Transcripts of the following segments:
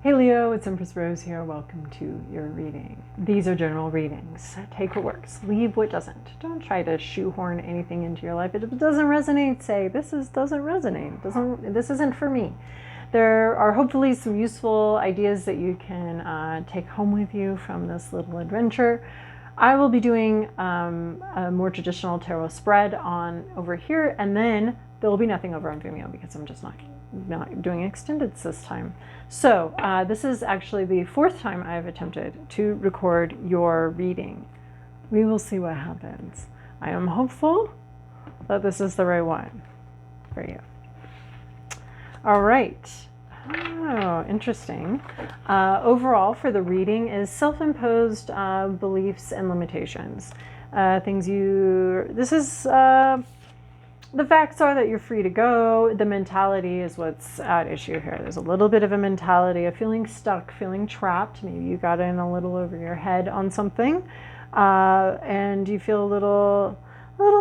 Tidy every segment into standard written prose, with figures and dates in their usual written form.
Hey Leo, it's Empress Rose here. Welcome to your reading. These are general readings. Take what works, leave what doesn't. Don't try to shoehorn anything into your life. If it doesn't resonate, say, doesn't resonate. This isn't for me. There are hopefully some useful ideas that you can take home with you from this little adventure. I will be doing a more traditional tarot spread over here, and then there will be nothing over on Vimeo because I'm just not doing extendeds this time. So this is actually the fourth time I've attempted to record your reading. We will see what happens. I am hopeful that this is the right one for you. All right. Oh, interesting. Overall for the reading is self-imposed beliefs and limitations. The facts are that you're free to go. The mentality is what's at issue here. There's a little bit of a mentality of feeling stuck, feeling trapped. Maybe you got in a little over your head on something, and you feel a little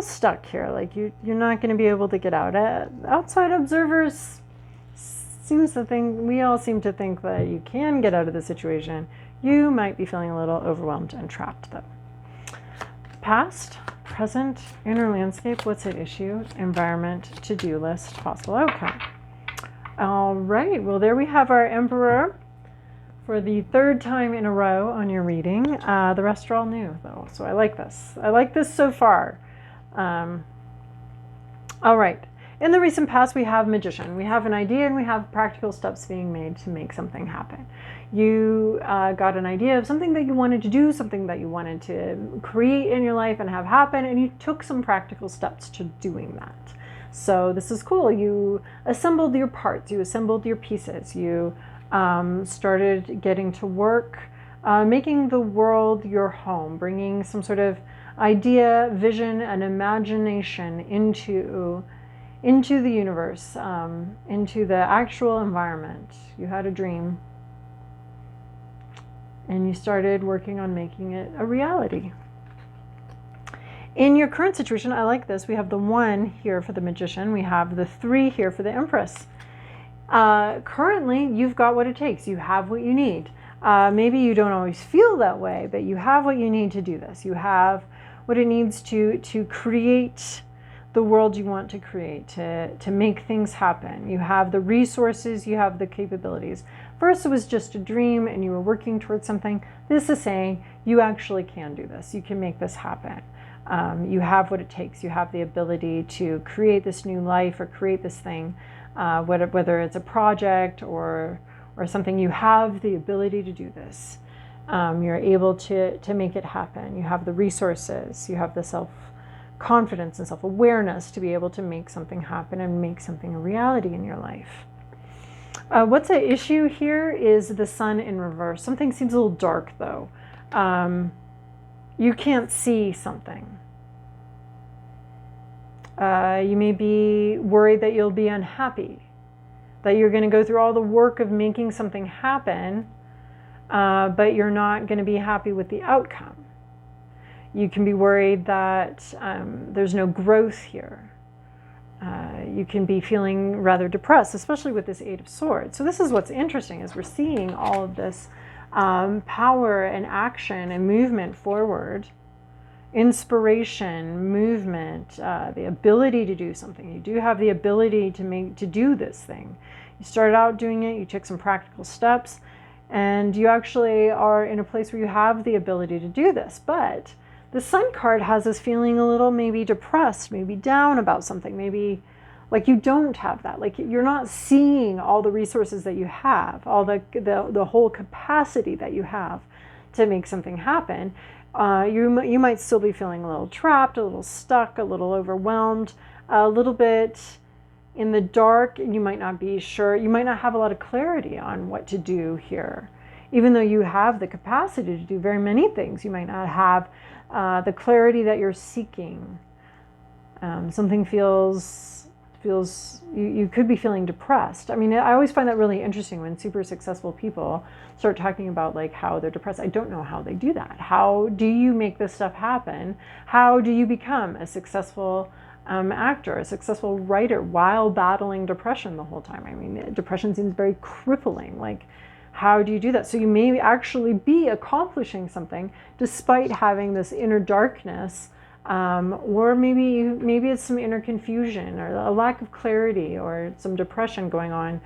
stuck here. Like you're not going to be able to get out. Outside observers we all seem to think that you can get out of the situation. You might be feeling a little overwhelmed and trapped though. Past, present, inner landscape, what's at issue, environment, to-do list, possible outcome. All right, well there we have our Emperor for the third time in a row on your reading. The rest are all new though, so I like this. I like this so far. All right. In the recent past, we have magician. We have an idea and we have practical steps being made to make something happen. You got an idea of something that you wanted to do, something that you wanted to create in your life and have happen, and you took some practical steps to doing that. So this is cool. You assembled your parts, you assembled your pieces, you started getting to work, making the world your home, bringing some sort of idea, vision, and imagination into the universe, into the actual environment. You had a dream and you started working on making it a reality. In your current situation, I like this. We have the 1 here for the magician. We have the 3 here for the Empress. Currently, you've got what it takes. You have what you need. Maybe you don't always feel that way, but you have what you need to do this. You have what it needs to create the world you want to create, to make things happen. You have the resources, you have the capabilities. First, it was just a dream and you were working towards something. This is saying you actually can do this. You can make this happen. You have what it takes. You have the ability to create this new life or create this thing, whether it's a project or something. You have the ability to do this. You're able to make it happen. You have the resources. You have the self-confidence and self-awareness to be able to make something happen and make something a reality in your life. What's at issue here is the sun in reverse. Something seems a little dark though. You can't see something. You may be worried that you'll be unhappy, that you're going to go through all the work of making something happen, but you're not going to be happy with the outcome. You can be worried that there's no growth here. You can be feeling rather depressed, especially with this 8 of Swords. So this is what's interesting, is we're seeing all of this power and action and movement forward, inspiration, movement, the ability to do something. You do have the ability to do this thing. You started out doing it, you took some practical steps, and you actually are in a place where you have the ability to do this. But the Sun card has us feeling a little maybe depressed, maybe down about something, maybe like you don't have that. Like you're not seeing all the resources that you have, all the whole capacity that you have to make something happen. You might still be feeling a little trapped, a little stuck, a little overwhelmed, a little bit in the dark. You might not be sure. You might not have a lot of clarity on what to do here. Even though you have the capacity to do very many things, you might not have the clarity that you're seeking. Something you could be feeling depressed. I mean, I always find that really interesting when super successful people start talking about like how they're depressed. I don't know how they do that. How do you make this stuff happen? How do you become a successful actor, a successful writer while battling depression the whole time? I mean, depression seems very crippling. Like, How do you do that? So you may actually be accomplishing something despite having this inner darkness, or maybe it's some inner confusion or a lack of clarity or some depression going on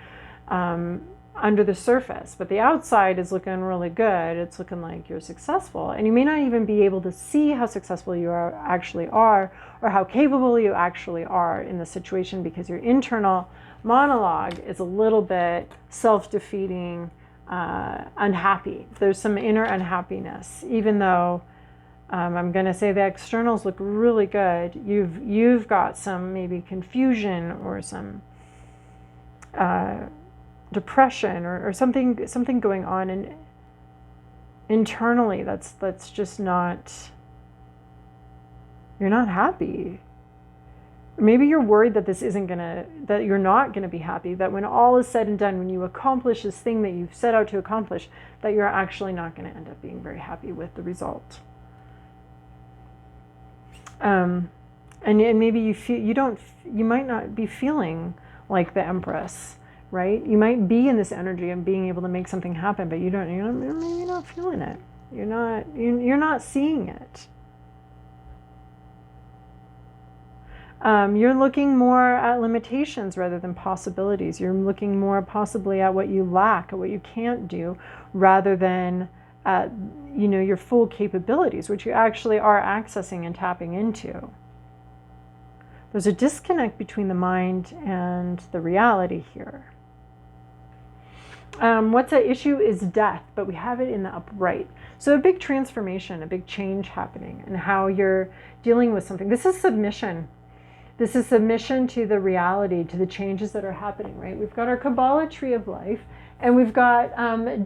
under the surface. But the outside is looking really good. It's looking like you're successful, and you may not even be able to see how successful you actually are, or how capable you actually are in the situation, because your internal monologue is a little bit self-defeating, unhappy. There's some inner unhappiness, even though I'm going to say the externals look really good. You've got some maybe confusion or some depression or something going on, and internally that's just not, you're not happy. Maybe you're worried that that you're not gonna be happy, that when all is said and done, when you accomplish this thing that you've set out to accomplish, that you're actually not gonna end up being very happy with the result. And maybe you might not be feeling like the Empress, right? You might be in this energy of being able to make something happen, but you're maybe not feeling it. You're not seeing it. You're looking more at limitations rather than possibilities. You're looking more possibly at what you lack, at what you can't do, rather than at, your full capabilities, which you actually are accessing and tapping into. There's a disconnect between the mind and the reality here. What's at issue is death, but we have it in the upright. So a big transformation, a big change happening, and how you're dealing with something. This is submission. This is submission to the reality, to the changes that are happening, right? We've got our Kabbalah tree of life, and we've got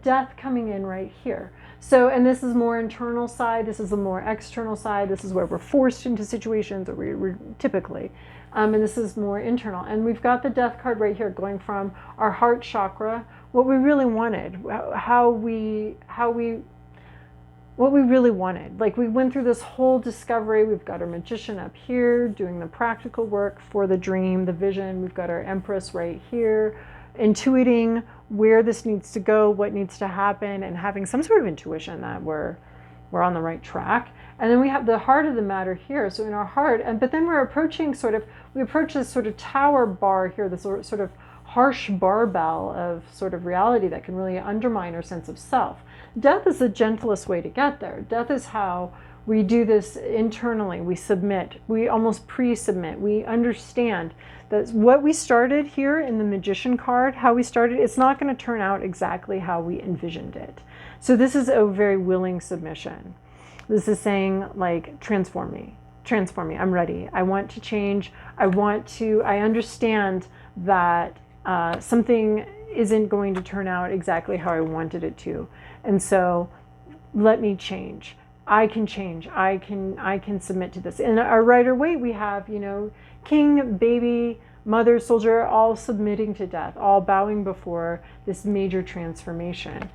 death coming in right here. So, and this is more internal side, this is the more external side, this is where we're forced into situations, or we're typically, and this is more internal. And we've got the death card right here, going from our heart chakra, what we really wanted, what we really wanted. Like, we went through this whole discovery. We've got our magician up here doing the practical work for the dream, the vision. We've got our Empress right here, intuiting where this needs to go, what needs to happen, and having some sort of intuition that we're on the right track. And then we have the heart of the matter here. So in our heart, but then we're approaching we approach this sort of tower bar here, this sort of harsh barbell of sort of reality that can really undermine our sense of self. Death is the gentlest way to get there. Death is how we do this internally. We submit. We almost pre-submit. We understand that what we started here in the Magician card, how we started, it's not going to turn out exactly how we envisioned it. So this is a very willing submission. This is saying, like, transform me. Transform me. I'm ready. I want to change. I understand that something isn't going to turn out exactly how I wanted it to. And so let me change. I can change. I can submit to this. In our Rider Waite, we have, king, baby, mother, soldier, all submitting to death, all bowing before this major transformation.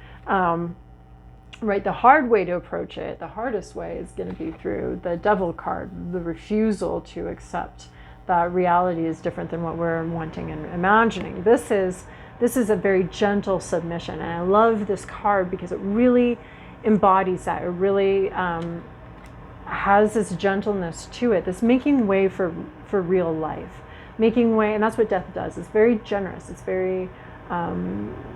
Right, the hard way to approach it, the hardest way, is going to be through the Devil card, the refusal to accept that reality is different than what we're wanting and imagining. This is a very gentle submission, and I love this card because it really embodies that. It really has this gentleness to it, this making way for real life, making way, and that's what death does. It's very generous. It's very,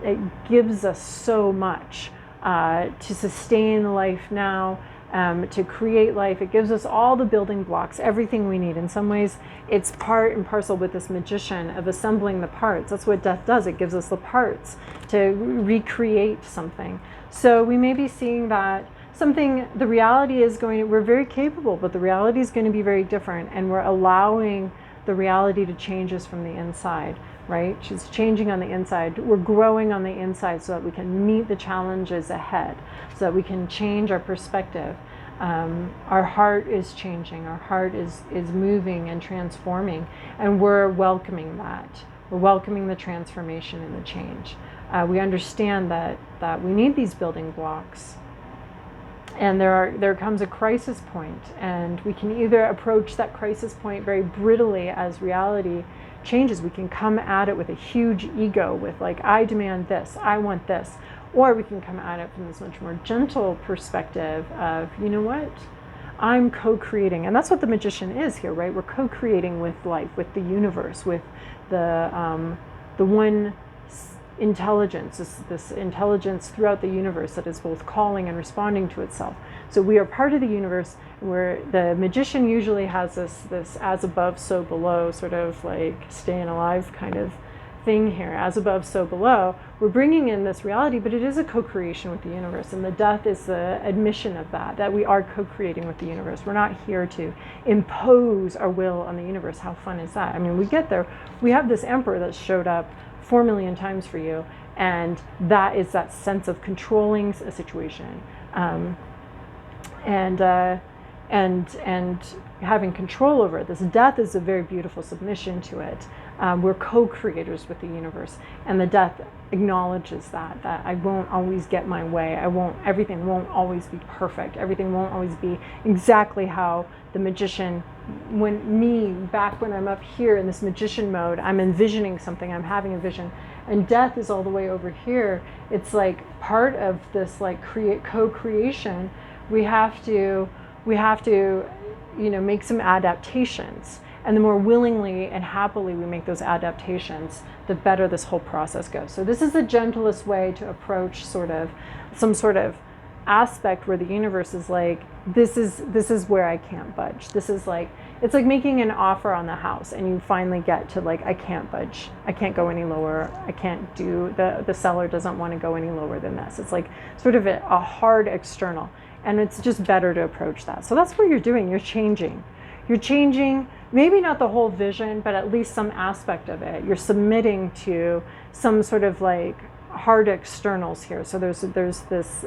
it gives us so much to sustain life now. To create life. It gives us all the building blocks, everything we need. In some ways, it's part and parcel with this magician of assembling the parts. That's what death does. It gives us the parts to recreate something. So we may be seeing that the reality is we're very capable, but the reality is going to be very different, and we're allowing the reality to change us from the inside, right? She's changing on the inside. We're growing on the inside so that we can meet the challenges ahead, so that we can change our perspective. Our heart is changing. Our heart is moving and transforming, and we're welcoming that. We're welcoming the transformation and the change. We understand that we need these building blocks. And there comes a crisis point, and we can either approach that crisis point very brittly as reality changes. We can come at it with a huge ego, with like, I demand this, I want this. Or we can come at it from this much more gentle perspective of, you know what? I'm co-creating. And that's what the magician is here, right? We're co-creating with life, with the universe, with the one intelligence, this intelligence throughout the universe that is both calling and responding to itself. So we are part of the universe, where the magician usually has this as above, so below, sort of like staying alive kind of thing here, as above, so below. We're bringing in this reality, but it is a co-creation with the universe, and the death is the admission of that we are co-creating with the universe. We're not here to impose our will on the universe. How fun is that? I mean, we get there. We have this emperor that showed up 4 million times for you, and that is that sense of controlling a situation, and having control over it. This death is a very beautiful submission to it. We're co-creators with the universe, and the death acknowledges that I won't always get my way. Everything won't always be perfect. Everything won't always be exactly how the magician, back when I'm up here in this magician mode, I'm envisioning something, I'm having a vision, and death is all the way over here. It's like part of this like co-creation. We have to, make some adaptations. And the more willingly and happily we make those adaptations, the better this whole process goes. So this is the gentlest way to approach some sort of aspect where the universe is like, this is where I can't budge. This is like, it's like making an offer on the house, and you finally get to like, I can't budge. I can't go any lower. I can't do, the seller doesn't want to go any lower than this. It's like sort of a hard external, and it's just better to approach that. So that's what you're doing. You're changing. Maybe not the whole vision, but at least some aspect of it. You're submitting to some sort of like hard externals here. So there's this,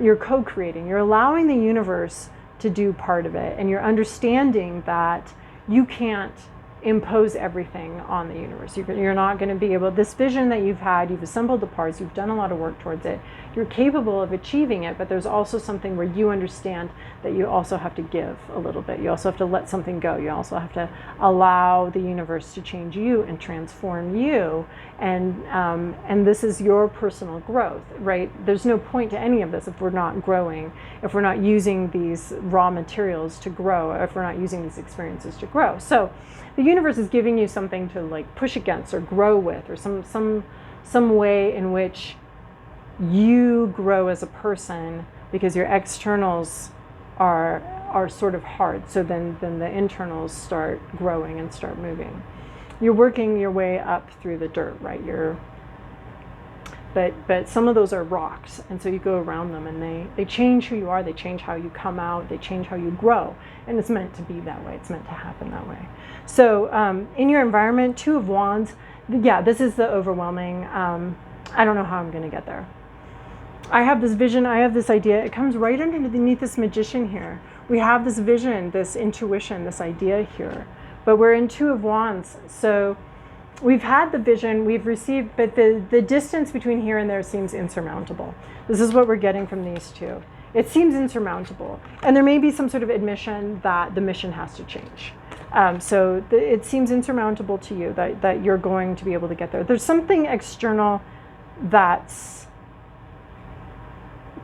you're co-creating. You're allowing the universe to do part of it, and you're understanding that you can't impose everything on the universe. You're not going to be able, this vision that you've had, you've assembled the parts, you've done a lot of work towards it, you're capable of achieving it, but there's also something where you understand that you also have to give a little bit. You also have to let something go. You also have to allow the universe to change you and transform you, and this is your personal growth, right? There's no point to any of this if we're not growing, if we're not using these raw materials to grow, if we're not using these experiences to grow. So the universe is giving you something to like push against or grow with, or some way in which you grow as a person, because your externals are sort of hard. So then the internals start growing and start moving. You're working your way up through the dirt, right? But some of those are rocks, and so you go around them, and they change who you are, they change how you come out, they change how you grow, and it's meant to be that way. It's meant to happen that way. So in your environment, 2 of Wands, yeah, this is the overwhelming, I don't know how I'm going to get there. I have this vision, I have this idea, it comes right underneath this magician here. We have this vision, this intuition, this idea here, but we're in 2 of Wands, so we've had the vision, we've received, but the distance between here and there seems insurmountable. This is what we're getting from these 2. It seems insurmountable. And there may be some sort of admission that the mission has to change. It seems insurmountable to you that you're going to be able to get there. There's something external that's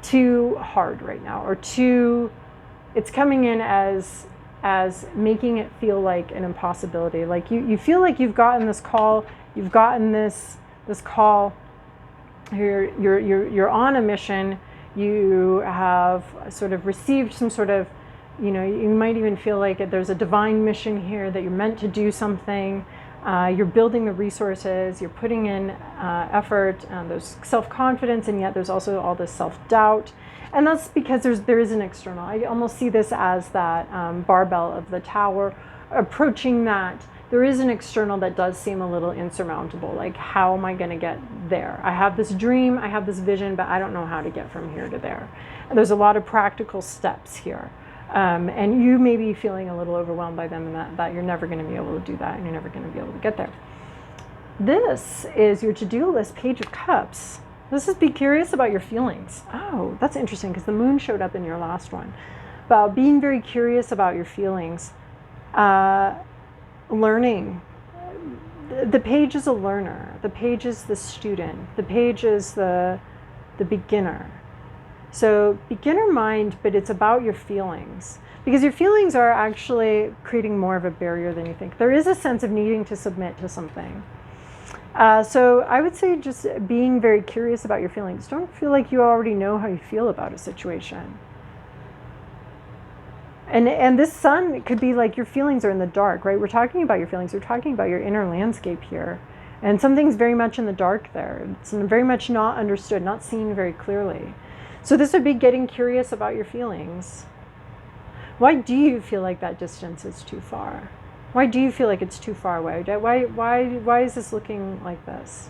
too hard right now, or it's coming in as making it feel like an impossibility. Like you feel like you've gotten this call, you've gotten this call, you're on a mission, you have sort of received some sort of, you might even feel like there's a divine mission here, that you're meant to do something, you're building the resources, you're putting in effort, there's self-confidence, and yet there's also all this self-doubt. And that's because there is an external. I almost see this as that barbell of the tower, approaching that. There is an external that does seem a little insurmountable. Like, how am I going to get there? I have this dream, I have this vision, but I don't know how to get from here to there. And there's a lot of practical steps here. And you may be feeling a little overwhelmed by them, and that you're never going to be able to do that, and you're never going to be able to get there. This is your to-do list, Page of Cups. This is be curious about your feelings. Oh, that's interesting, because the moon showed up in your last one. About being very curious about your feelings. Learning the page is a learner. The page is the student. The page is the beginner. So beginner mind, but it's about your feelings. Because your feelings are actually creating more of a barrier than you think. There is a sense of needing to submit to something. So I would say just being very curious about your feelings. Don't feel like you already know how you feel about a situation. And this sun could be like your feelings are in the dark, right? We're talking about your feelings. We're talking about your inner landscape here. And something's very much in the dark there. It's very much not understood, not seen very clearly. So this would be getting curious about your feelings. Why do you feel like that distance is too far? Why do you feel like it's too far away? Why is this looking like this?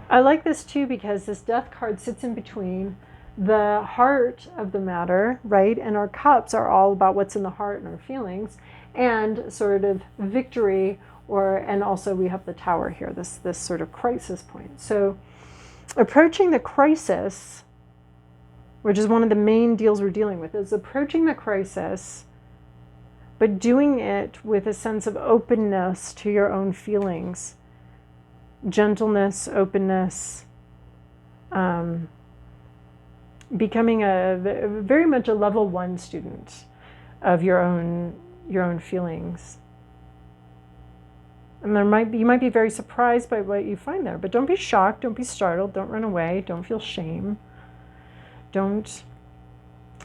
I like this too because this death card sits in between the heart of the matter, right? And our cups are all about what's in the heart and our feelings, and sort of victory, and also we have the tower here, this sort of crisis point. So approaching the crisis, which is one of the main deals we're dealing with, is approaching the crisis, but doing it with a sense of openness to your own feelings, gentleness, openness, becoming very much a level 1 student of your own feelings. And you might be very surprised by what you find there, but don't be shocked, don't be startled, don't run away, don't feel shame. Don't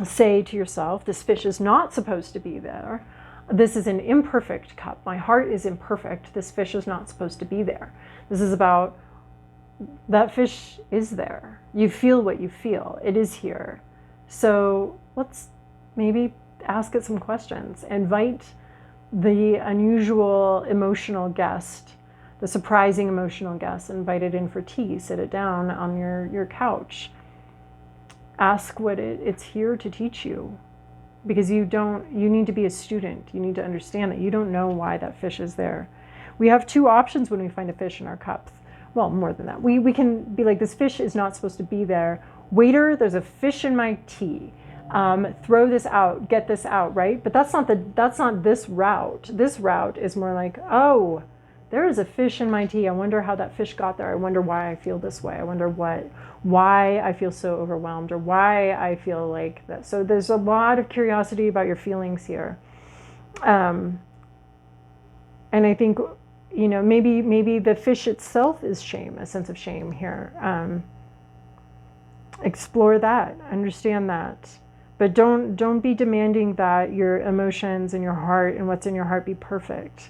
say to yourself, this fish is not supposed to be there. This is an imperfect cup. My heart is imperfect. This fish is not supposed to be there. This is about that fish is there. You feel what you feel. It is here. So let's maybe ask it some questions. Invite the unusual emotional guest, the surprising emotional guest, invite it in for tea, sit it down on your couch. Ask what it's here to teach you. Because you need to be a student. You need to understand that you don't know why that fish is there. We have 2 options when we find a fish in our cups. Well, more than that. We can be like, this fish is not supposed to be there. Waiter, there's a fish in my tea. Throw this out, get this out, right? But that's not this route. This route is more like, oh, there is a fish in my tea. I wonder how that fish got there. I wonder why I feel this way. I wonder why I feel so overwhelmed, or why I feel like that. So there's a lot of curiosity about your feelings here. And I think, maybe the fish itself is shame, a sense of shame here. Explore that, understand that. But don't be demanding that your emotions and your heart and what's in your heart be perfect.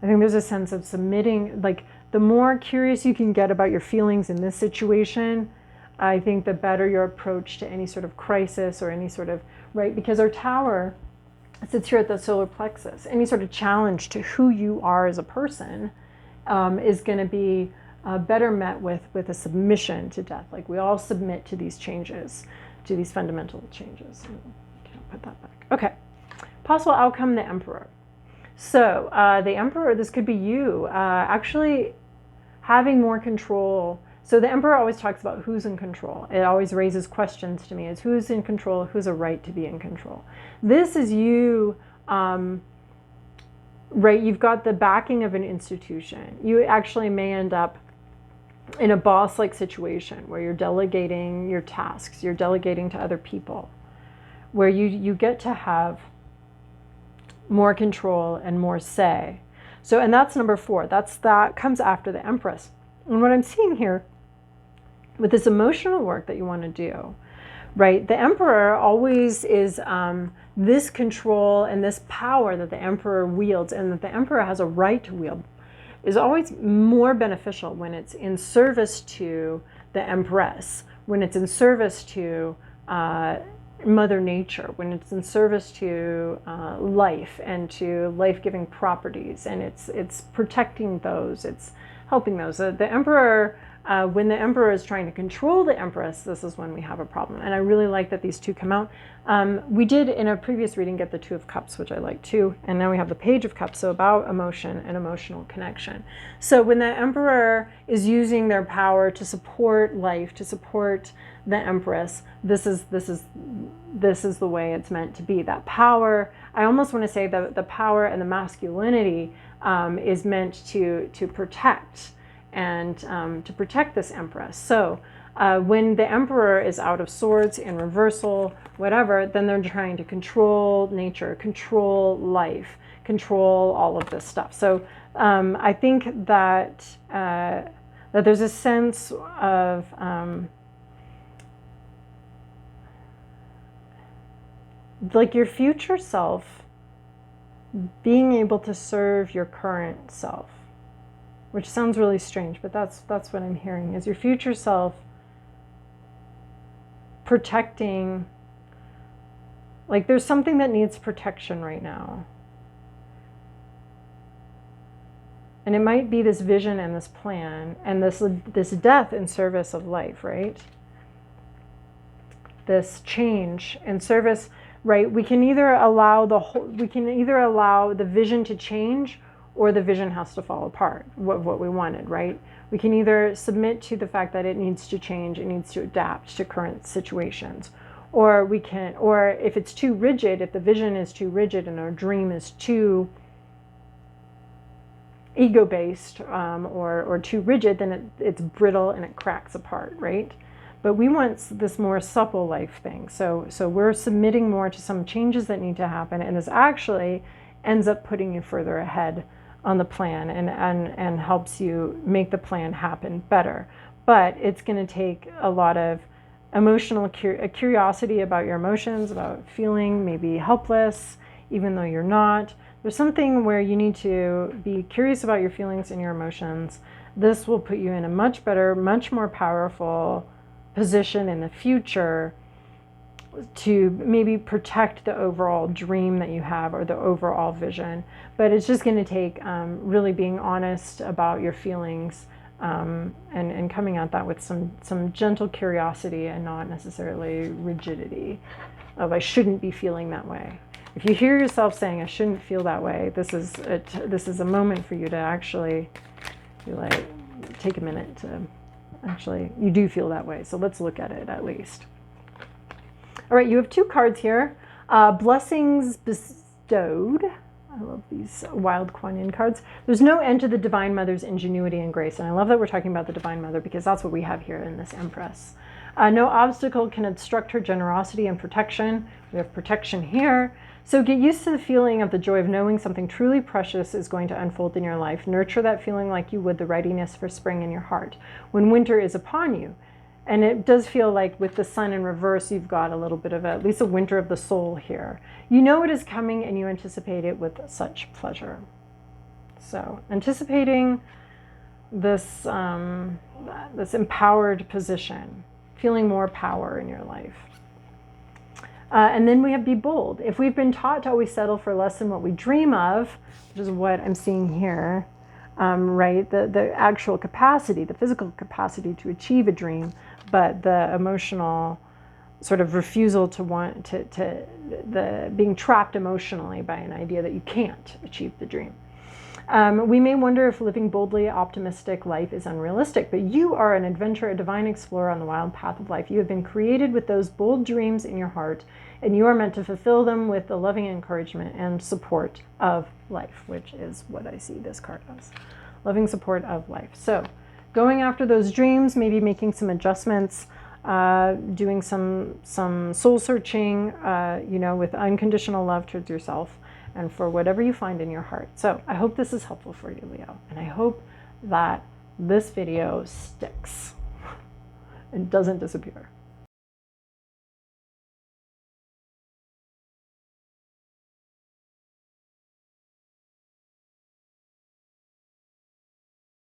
I think there's a sense of submitting, like the more curious you can get about your feelings in this situation, I think the better your approach to any sort of crisis or any sort of, right? Because our tower sits here at the solar plexus. Any sort of challenge to who you are as a person is going to be better met with a submission to death. Like we all submit to these changes, to these fundamental changes. Can't put that back. Okay. Possible outcome, the Emperor. So the Emperor, this could be you actually having more control. So the Emperor always talks about who's in control. It always raises questions to me. Is who's in control? Who's a right to be in control? This is you, right? You've got the backing of an institution. You actually may end up in a boss-like situation where you're delegating your tasks. You're delegating to other people, where you get to have more control and more say. So, and that's number 4. That comes after the Empress. And what I'm seeing here with this emotional work that you want to do, right? The Emperor always is this control and this power that the Emperor wields and that the Emperor has a right to wield is always more beneficial when it's in service to the Empress, when it's in service to Mother Nature, when it's in service to life and to life-giving properties, and it's protecting those, it's helping those. The Emperor when the Emperor is trying to control the Empress, this is when we have a problem. And I really like that these two come out. We did in a previous reading get the Two of Cups, which I like too. And now we have the Page of Cups, so about emotion and emotional connection. So when the Emperor is using their power to support life, to support the Empress, this is the way it's meant to be. That power, I almost want to say that the power and the masculinity is meant to protect and to protect this Empress. So when the Emperor is out of swords, in reversal, whatever, then they're trying to control nature, control life, control all of this stuff. So I think that that there's a sense of like your future self being able to serve your current self, which sounds really strange, but that's what I'm hearing, is your future self protecting, like there's something that needs protection right now. And it might be this vision and this plan and this death in service of life, right? This change in service, right? We can either allow the vision to change, or the vision has to fall apart, what we wanted, right? We can either submit to the fact that it needs to change, it needs to adapt to current situations, or if it's too rigid, if the vision is too rigid and our dream is too ego-based or too rigid, then it's brittle and it cracks apart, right? But we want this more supple life thing. So we're submitting more to some changes that need to happen, and this actually ends up putting you further ahead on the plan and helps you make the plan happen better. But it's going to take a lot of emotional curiosity about your emotions, about feeling maybe helpless, even though you're not. There's something where you need to be curious about your feelings and your emotions. This will put you in a much better, much more powerful position in the future to maybe protect the overall dream that you have or the overall vision. But it's just going to take really being honest about your feelings and coming at that with some gentle curiosity and not necessarily rigidity of I shouldn't be feeling that way. If you hear yourself saying I shouldn't feel that way, this is a moment for you to actually take a minute to actually, you do feel that way. So let's look at it at least. All right, you have two cards here. Blessings bestowed. I love these wild Kuan Yin cards. There's no end to the Divine Mother's ingenuity and grace. And I love that we're talking about the Divine Mother because that's what we have here in this Empress. No obstacle can obstruct her generosity and protection. We have protection here. So get used to the feeling of the joy of knowing something truly precious is going to unfold in your life. Nurture that feeling like you would the readiness for spring in your heart when winter is upon you. And it does feel like with the sun in reverse, you've got a little bit of at least a winter of the soul here. You know it is coming and you anticipate it with such pleasure. So anticipating this, this empowered position, feeling more power in your life. And then we have be bold. If we've been taught to always settle for less than what we dream of, which is what I'm seeing here, right? The actual capacity, the physical capacity to achieve a dream, but the emotional sort of refusal to want the being trapped emotionally by an idea that you can't achieve the dream. We may wonder if living boldly optimistic life is unrealistic, but you are an adventurer, a divine explorer on the wild path of life. You have been created with those bold dreams in your heart, and you are meant to fulfill them with the loving encouragement and support of life, which is what I see this card as. Loving support of life. So going after those dreams, maybe making some adjustments, doing some soul searching, with unconditional love towards yourself and for whatever you find in your heart. So I hope this is helpful for you, Leo. And I hope that this video sticks and doesn't disappear.